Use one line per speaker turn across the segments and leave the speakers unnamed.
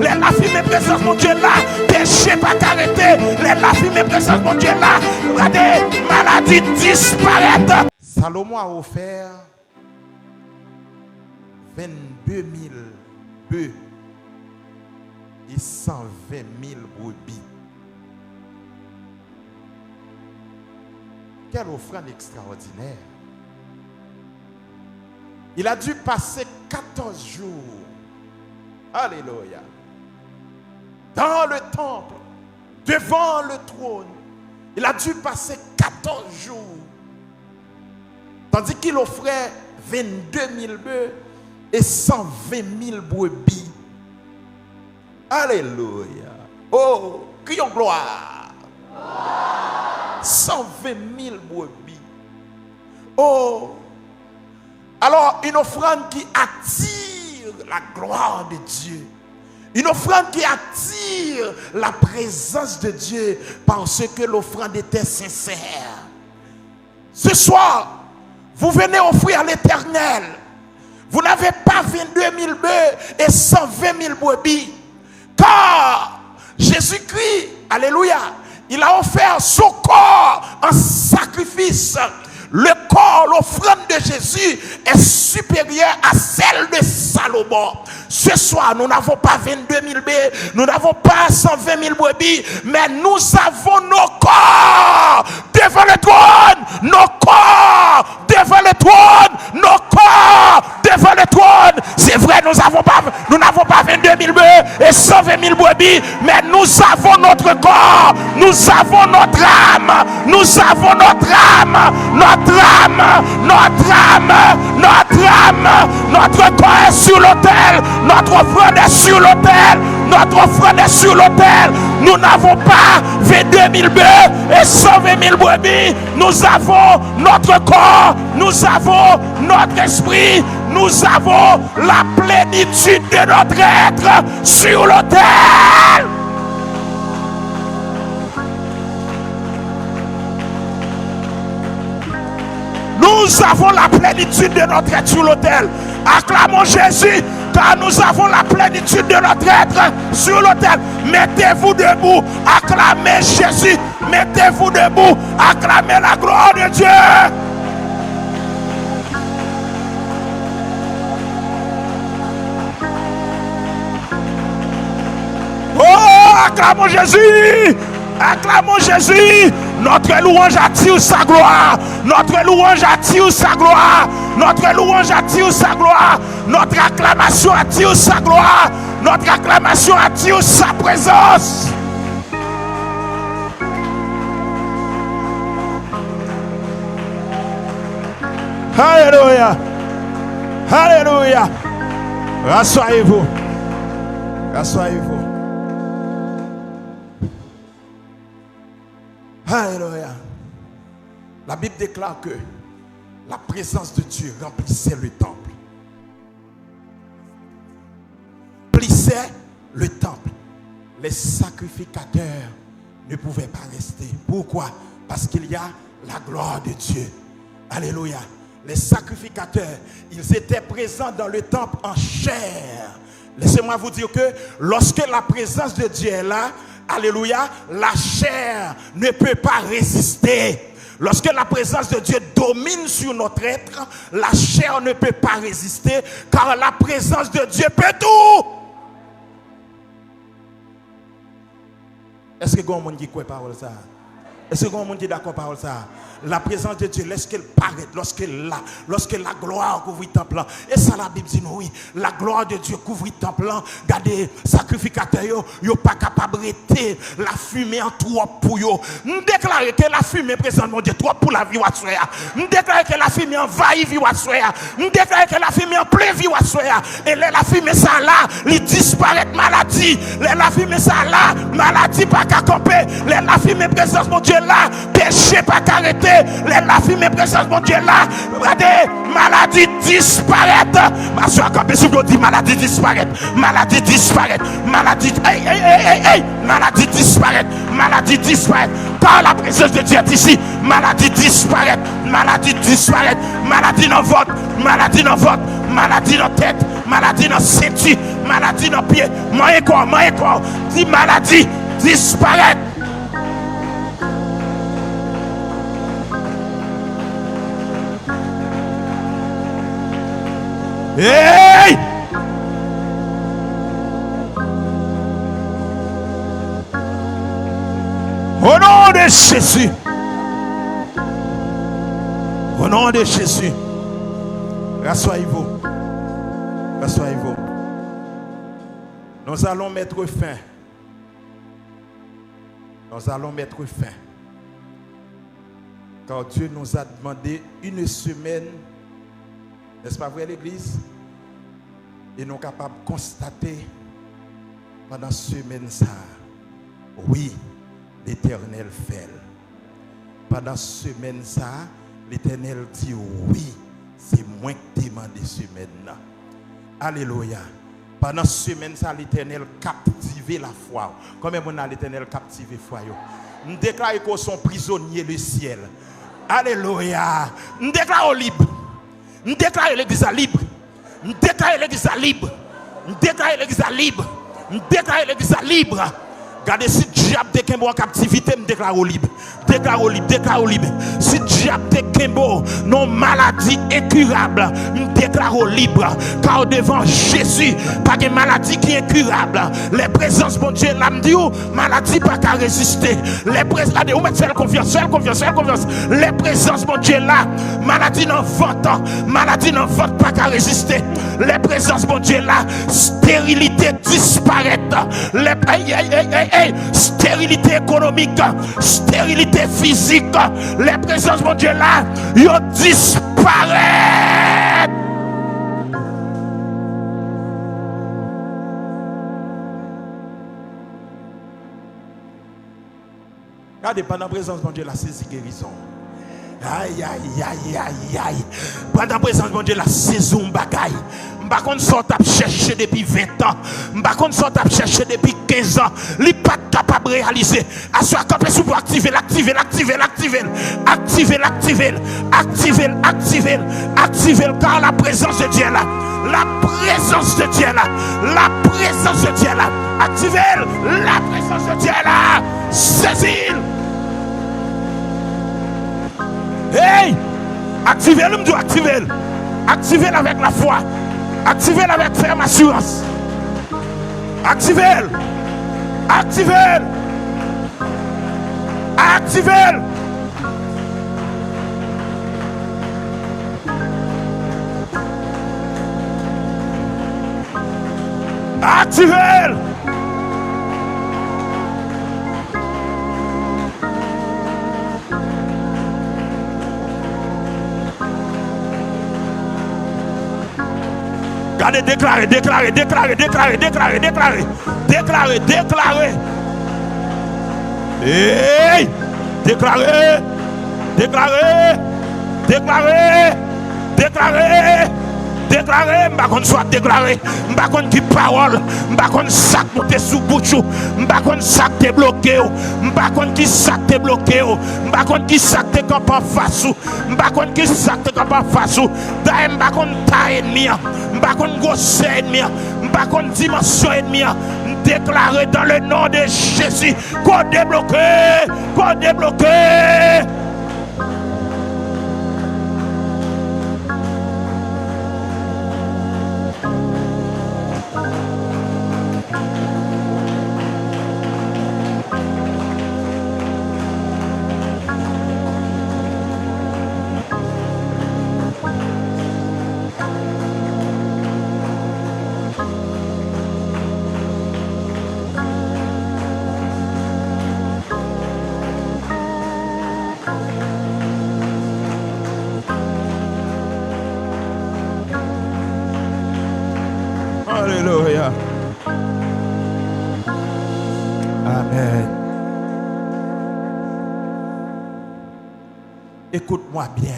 La fumée présence mon Dieu là, péché pas arrêté. La fumée présence mon Dieu là, regardez, maladie disparaître. Salomon a offert 22 000 bœufs et 120 000 brebis. Quelle offrande extraordinaire. Il a dû passer 14 jours. Alléluia. Dans le temple, devant le trône. Il a dû passer 14 jours. Tandis qu'il offrait 22 000 bœufs et 120 000 brebis. Alléluia. Oh, crions gloire. 120 000 brebis. Oh. Alors, une offrande qui attire la gloire de Dieu. Une offrande qui attire la présence de Dieu parce que l'offrande était sincère. Ce soir, vous venez offrir à l'Éternel. Vous n'avez pas 22 000 bœufs et 120 000 brebis. Car Jésus-Christ, alléluia, il a offert son corps en sacrifice. Le corps, l'offrande de Jésus est supérieure à celle de Salomon. Ce soir, nous n'avons pas 22 000 bœufs, nous n'avons pas 120 000 brebis, mais nous avons nos corps devant le trône, nos corps devant le trône, nos corps devant le trône. C'est vrai, nous n'avons pas 22 000 bœufs et 120 000 brebis, mais nous avons notre corps, nous avons notre âme, nous avons notre âme, notre âme, notre âme, notre âme, notre corps est sur l'autel, notre offrande est sur l'autel, notre offrande est sur l'autel. Nous n'avons pas 22 000 bœufs et 120 000 brebis, nous avons notre corps, nous avons notre esprit, nous avons la plénitude de notre être sur l'autel. Nous avons la plénitude de notre être sur l'autel. Acclamons Jésus, car nous avons la plénitude de notre être sur l'autel. Mettez-vous debout, acclamez Jésus. Mettez-vous debout, acclamez la gloire de Dieu. Oh, acclamons Jésus. Acclamons Jésus. Notre louange attire sa gloire. Notre louange attire sa gloire. Notre louange attire sa gloire. Notre acclamation attire sa gloire. Notre acclamation attire sa présence. Alléluia. Alléluia. Rassoyez-vous. Rassoyez-vous. Alléluia. La Bible déclare que la présence de Dieu remplissait le temple. Remplissait le temple. Les sacrificateurs ne pouvaient pas rester. Pourquoi? Parce qu'il y a la gloire de Dieu. Alléluia. Les sacrificateurs, ils étaient présents dans le temple en chair. Laissez-moi vous dire que lorsque la présence de Dieu est là, alléluia, la chair ne peut pas résister. Lorsque la présence de Dieu domine sur notre être, la chair ne peut pas résister, car la présence de Dieu peut tout. Est-ce que vous avez un monde qui croit parole ça? Est-ce que vous avez un monde qui est d'accord parole ça? La présence de Dieu, lorsqu'elle paraît, lorsque la gloire couvre le temple, et ça la Bible dit nous, oui, la gloire de Dieu couvre le temple, regardez, sacrificateurs, ils ne sont pas capables d'arrêter la fumée en trop pour eux. Nous déclarons que la fumée présente, mon Dieu, trop pour la vie, nous déclarons que la fumée envahit vie, nous déclarons que la fumée en plein vie, et la fumée ça là, il disparaît maladie, la fumée ça là, maladie pas qu'à camper, la fumée présence, mon Dieu là, péché pas qu'à arrêter. La fumée présence, mon Dieu là, regardez, maladie disparaît. Ma soeur, quand vous dit maladie disparaît, maladie disparaît, maladie, maladie disparaît, maladie disparaître. Car la présence de Dieu est ici. Maladie disparaître, maladie disparaître, maladie dans votre, maladie dans votre, maladie dans tête, maladie dans ceinture, maladie dans pied, moyen corps, dit maladie disparaître. Hey! Au nom de Jésus. Au nom de Jésus. Rassoyez-vous. Rassoyez-vous. Nous allons mettre fin. Nous allons mettre fin. Car Dieu nous a demandé une semaine. N'est-ce pas vrai l'église? Et nous sommes capables de constater pendant cette semaine ça. Oui, l'Éternel fait. Pendant cette semaine ça, l'Éternel dit oui, c'est moi qui demande cette semaine. Alléluia. Pendant cette semaine ça, l'Éternel captive la foi. Combien on a l'Éternel captive la foi? Nous déclarons qu'ils sont prisonniers du ciel. Alléluia. Nous déclarons libre. Nous déclarons l'église libre. Nous déclarons l'église libre. Nous déclarons l'église libre. Nous déclarons l'église libre. Regardez si diable te kembo en captivité, me déclare libre. Déclare libre, déclare libre. Si diable te kembo non maladie incurable, me déclare libre. Car devant Jésus, pas de maladie qui est incurable. Les présences bon Dieu là me dit maladie pas qu'à résister. Les présences là on met faire confiance, faire confiance, faire confiance. Les présences bon Dieu là, maladie non vote, maladie non vote pas qu'à résister. Les présences bon Dieu là, stérilité disparaît. Les stérilité économique, stérilité physique, les présences mon Dieu là, ils disparaissent. Regardez, pendant la présence mon Dieu la saisie guérison. Aïe, aïe, aïe, aïe, aïe. Pendant la présence mon Dieu la saison bagaille. Par contre, ça t'a cherché depuis 20 ans. Par contre, ça t'a cherché depuis 15 ans. Il n'est pas capable de réaliser. À ce moment où pour activer, l'activer, l'activer, l'activer, activer, l'activer, activer, activer, activer, car la présence de Dieu là, la présence de Dieu là, la présence de Dieu là, activer la présence de Dieu là, saisis. Hey, activez-le, me dit activez-le, activez-le avec la foi. Activez-le avec ferme assurance. Activez-le. Activez-le. Activez-le. Activez-le. Regardez, déclarez, déclarez, déclarez, déclarez, déclarez, déclarez, déclarez, déclarez. Hey! Déclarez, déclarez, déclarez, déclarez, déclarez. M'pa kon soit déclaré, m'pa kon qui parole, m'pa kon sac monter sous bouchou, m'pa kon sac te bloqué, m'pa kon qui sac te bloqué, m'pa kon qui sac te camp en face, m'pa kon qui sac te camp en face. D'ailleurs m'pa kon ta ennemi, m'pa kon grosse ennemi, m'pa kon dimension ennemi. Déclaré dans le nom de Jésus qu'on débloqué, qu'on débloqué. Alléluia. Amen. Écoute-moi bien.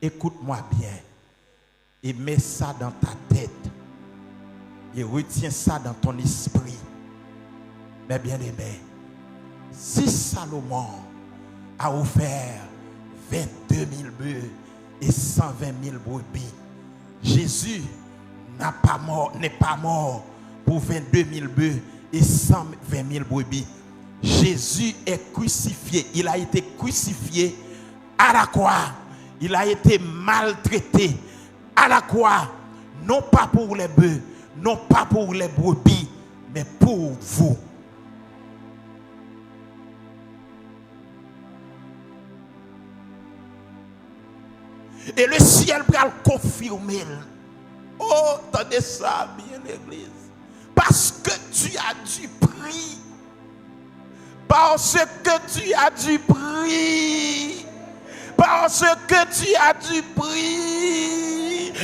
Écoute-moi bien. Et mets ça dans ta tête. Et retiens ça dans ton esprit. Mais bien aimé, Si Salomon a offert 22 000 bœufs et 120 000 brebis, Jésus n'est pas mort pour 22 000 bœufs et 120 000 brebis. Jésus est crucifié. Il a été crucifié à la croix. Il a été maltraité à la croix. Non pas pour les bœufs, non pas pour les brebis, mais pour vous. Et le ciel va le confirmer. Oh, attendez ça bien, l'église. Parce que tu as du prix. Parce que tu as du prix. Parce que tu as du prix.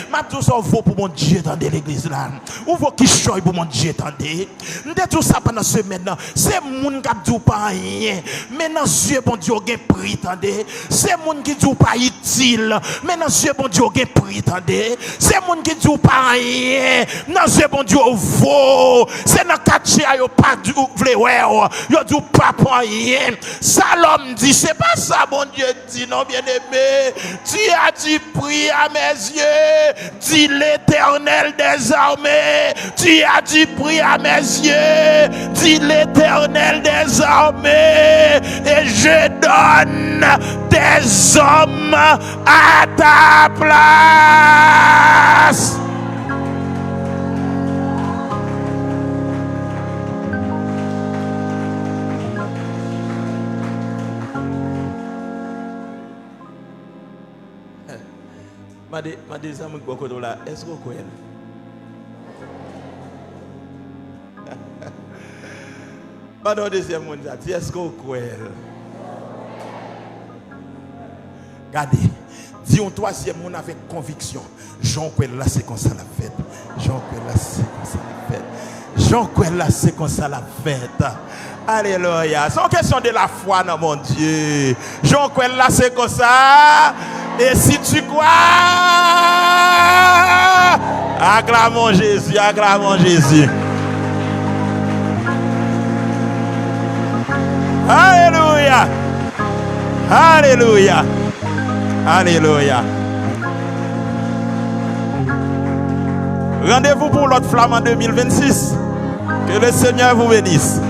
Ma tout ça vaut pour mon Dieu, attendez l'église là. Ou vaut qui choisit pour mon Dieu, attendez. De tout ça pendant ce maintenant. C'est moun qui dit pas rien. Mais dans Dieu, bon Dieu, il y a prix, attendez. C'est moun qui dit pas utile. Mais dans Dieu, bon Dieu, il y a prix, attendez. C'est moun qui dit pas rien. Dans Dieu, bon Dieu, vaut. C'est dans quartier, il n'y a pas du vouloir. Il n'y a pas pour rien. Salom dit, c'est pas ça, bon Dieu dit, non, bien aimé. Tu as du prix à mes yeux. Dit l'Éternel des armées, tu as du prix à mes yeux, dit l'Éternel des armées, et je donne des hommes à ta place. Ma deuxième beaucoup là, est-ce que vous connaissez? Ma deuxième monde est-ce que vous connaissez? Regardez, dis un troisième monde avec conviction. Jean Quel là c'est comme ça la fête. Jean Quel là c'est comme ça la fête. Jean Quel là c'est comme ça la fête. Alléluia. C'est une question de la foi dans mon Dieu. Jean Quel là c'est comme ça. Et si tu crois, acclamons Jésus, acclamons Jésus. Alléluia. Alléluia. Alléluia. Rendez-vous pour l'autre flamme en 2026. Que le Seigneur vous bénisse.